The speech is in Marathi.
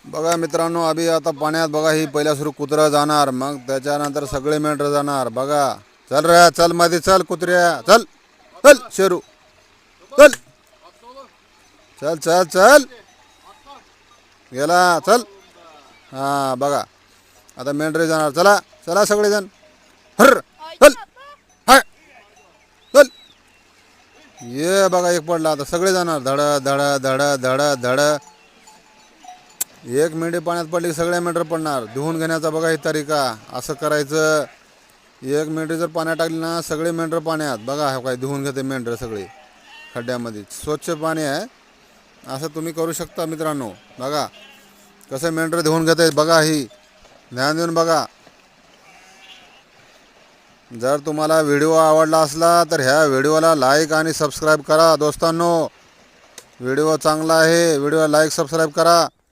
बघा मित्रांनो, अभि आता पाण्यात बघा ही पहिल्या सुरू कुत्रा जाणार, मग त्याच्यानंतर सगळे मेंढर जाणार. बघा, चल रे चल मध्ये चल कुत्र्या, चल चल शेरू चल चल चल चल गेला चल. हा बघा आता मेंढरे जाणार. चला चला सगळेजण, हर चल हाय चल. ये बघा एक पडला, आता सगळे जाणार धड धड धड धड धड. एक मेंढी पाण्यात पडली सगळ्या मेंढर पडणार. धुवून घेण्याचा बघा ही तरीका, असं करायचं. एक मेंढरी जर पाण्यात टाकली ना, सगळे मेंढर पाण्यात. बघा हे काय धुवून घेते मेंढर सगळे खड्ड्यामध्ये, स्वच्छ पाणी आहे. असं तुम्ही करू शकता मित्रांनो. बघा कसं मेंढर धुवून घेते, बघा ही ध्यान देऊन बघा. जर तुम्हाला व्हिडिओ आवडला असला तर ह्या व्हिडिओला लाईक आणि सबस्क्राईब करा दोस्तांनो. व्हिडिओ चांगला आहे, व्हिडिओला लाईक सबस्क्राईब करा.